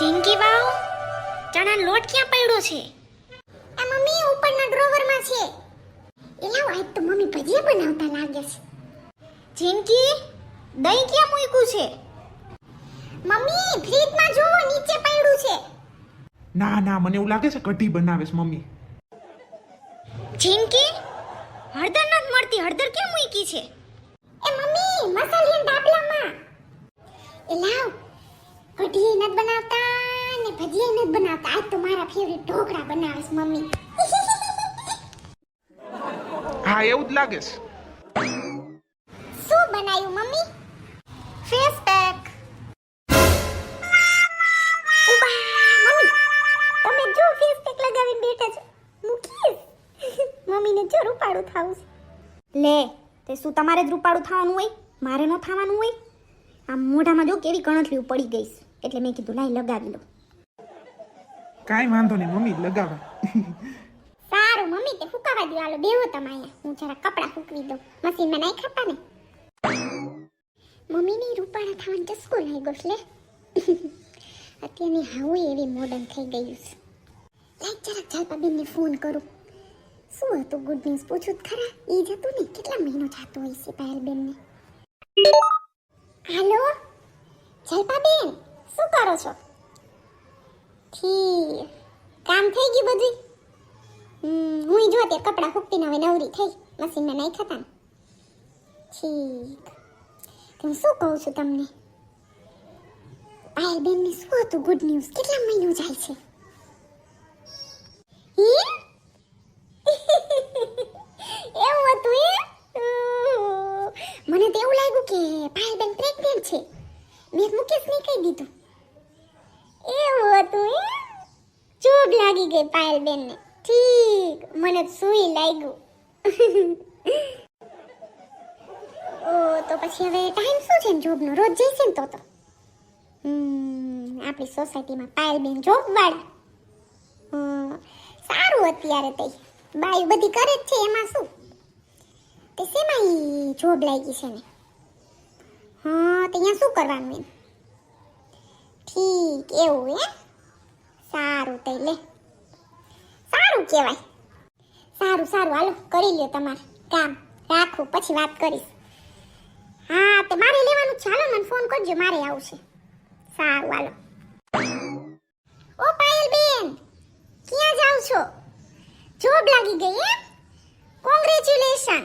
જિંદગી વાવ ચણા લોટ ક્યાં પડ્યો છે? આ મમ્મી ઉપરના ડ્રોવરમાં છે. એલા આજ તો મમ્મી ભજીયા બનાવતા લાગે છે. જિંદગી દહીં ક્યાં મૂક્યું છે? મમ્મી ફ્રીજમાં જોવો નીચે પડ્યું છે. ના ના મને એવું લાગે છે કઢી બનાવે છે મમ્મી. જિંદગી હળદર નથી મળતી, હળદર ક્યાં મૂકી છે? એ મમ્મી મસાલિયા ડાબલામાં. એલા કઢી નથી બનાવતા ને ભજીયા નથી બનાવતા. આજ તો મારા ફેવરિટ ઢોકળા બનાવે છે મમ્મી. હા એવું જ લાગે છે. શું બનાવ્યું મમ્મી? Face pack. તમે જો ફેસ પેક લગાવીને બેઠા છો. મૂકીશ. મમ્મીને જો રૂપાળું થાવું છે. લે તે શું તમારે જ રૂપાળું થવાનું હોય? મારે ન થવાનું હોય? આ મોઢામાં જો કેવી કણથલીઓ પડી ગઈ છે, એટલે મેં કીધું લાઈ લગાવી લો. કાંઈ વાંધો નહીં મમ્મી લગાવે. સારું મમ્મી તે ફૂકાવા દો. હાલો બેહો તમે અહીંયા. હું જરા કપડાં ફૂકવી દઉં. મશીનમાં નાઈ ખાતા ને. મમ્મીની રૂપાળા થવાનો ચસ્કો લાગ્યો છે લે. અત્યારની હાવું એવી મોડર્ન થઈ ગયું છે. લાઈ જરાક જલપાબેનને ફોન કરું. શું હતું ગુડ ન્યૂઝ પૂછું જ ખરા. એ જ હતું ને કેટલા મહિનો જાતો હોય છે પાયલબેનને. હાલો જલપાબેન શું કરો છો? ઠીક કામ થઈ ગયું બધું? હું જો તે કપડાં ફૂકતીને હવે નવરી થઈ. મશીનમાં નહીં ખાતા ને. ઠીક હું શું કહું છું તમને, પાયલબેનને શું હતું ગુડ ન્યૂઝ? કેટલા મહિનો જાય છે? એવું હતું મને તો એવું લાગ્યું કે પાયલબેન પ્રેગ્નેન્ટ છે. મેં મુકેશને કહી દીધું. એવું હતું જોબ લાગી ગઈ પાયલબેનને. ઠીક મને સુઈ લાગ્યું. ઓ તો પછી હવે ટાઈમ શું છે ને જોબનો? રોજ જઈશે ને તો આપણી સોસાયટીમાં પાયલબેન જોબ વાળા. સારું અત્યારે તઈ બાઈ બધી કરે જ છે. એમાં શું તે શેમાં જોબ લાગી છે ને? હા તો અહીંયા શું કરવાનું એમ? ઠીક એવું સારું તઈ લે. સારું કહેવાય. સારું સારું હાલો કરી લ્યો તમારે કામ. રાખું પછી વાત કરીશ. હા તો મારે લેવાનું છે. હાલો મને ફોન કરજો, મારે આવું છે. સારું હાલો. ઓ પાયલબેન ક્યાં જાવ છો? જોબ લાગી ગઈ એમ? કોંગ્રેચ્યુલેશન.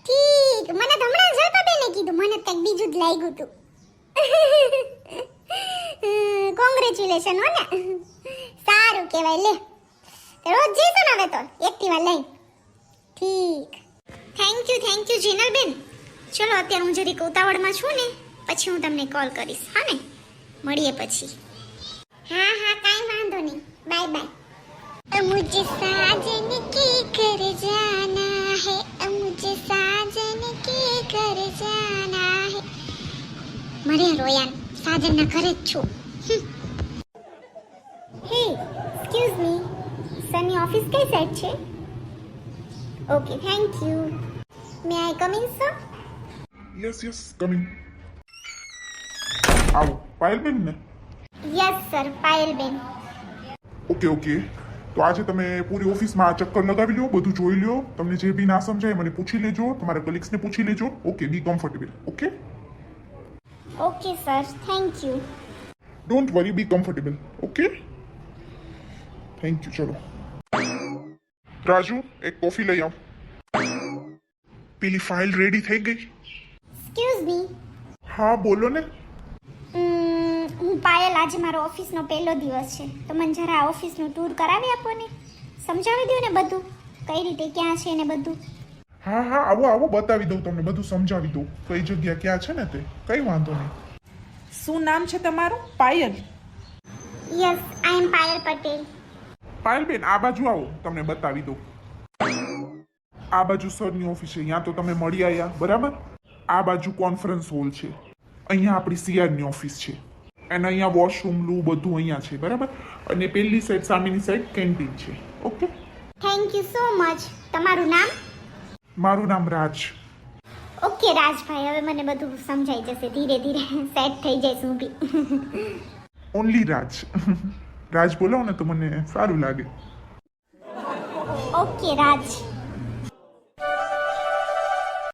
ઠીક મને તો હમણાં જલપાબેને કીધું. મને કંઈક બીજું જ લાગ્યું હતું. કોંગ્રેચ્યુલેશન હો ને. સારું કહેવાય લે. રોજ જઈશું ને હવે તો એક્ટિવા લઈ. ઠીક થેન્ક યુ જીનલબેન. ચલો અત્યારે હું જરીક ઉતાવળમાં છું ને, પછી હું તમને કોલ કરીશ. હા ને, મળીએ પછી. હા હા કાંઈ વાંધો નહીં. Bye bye. मुझे साजन के घर जाना है, मुझे साजन के घर जाना है. મરે રોયાન સાજનના ઘરે જ છું. હે એક્સક્યુઝ મી, સરની ઓફિસ કઈ સાઈડ છે? Okay thank you. May I come in sir? Yes coming. આવો પાયલબેન ને? Yes sir, Payalben. ઓકે તો આજે તમે પૂરી ઓફિસમાં આ ચક્કર લગાવી લો, બધું જોઈ લો. તમને જે બી ના સમજાય મને પૂછી લેજો, તમારા કલીગ્સને પૂછી લેજો. Okay be comfortable. Okay okay sir, thank you. Don't worry, be comfortable. Okay thank you. ચલો રાજુ એક કોફી લઈ આવ. પેલી ફાઇલ રેડી થઈ ગઈ? Excuse me. હા બોલો ને. હું પાયલ, આજે મારો ઓફિસનો પહેલો દિવસ છે, તો મને જરા આ ઓફિસનું ટૂર કરાવી આપો ને. સમજાવી દો ને બધું, કઈ રીતે ક્યાં છે ને બધું. હા આવો બતાવી દઉં તમને, બધું સમજાવી દઉં કઈ જગ્યા ક્યાં છે ને તે. કઈ વાંધો નહીં. શું નામ છે તમારું? પાયલ? યસ આઈ એમ પાયલ પટેલ. પાયલબેન આ બાજુ આવો, તમને બતાવી દઉં. આ બાજુ સરની ઓફિસ છે, અહીંયા તો તમે મળી આવ્યા બરાબર. આ બાજુ કોન્ફરન્સ હોલ છે, અહીંયા આપણી સીઆરની ઓફિસ છે, અને અહીંયા વોશરૂમ લું બધું અહીંયા છે બરાબર. અને પેલી સાઈડ સામેની સાઈડ કેન્ટીન છે. Okay thank you so much. તમારું નામ? મારું નામ રાજ. ઓકે રાજભાઈ, હવે મને બધું સમજાઈ જશે. ધીરે ધીરે સેટ થઈ જઈશ હું બી. ઓનલી રાજ રાજ બોલાવો ને તો મને સારું લાગે. ઓકે રાજ.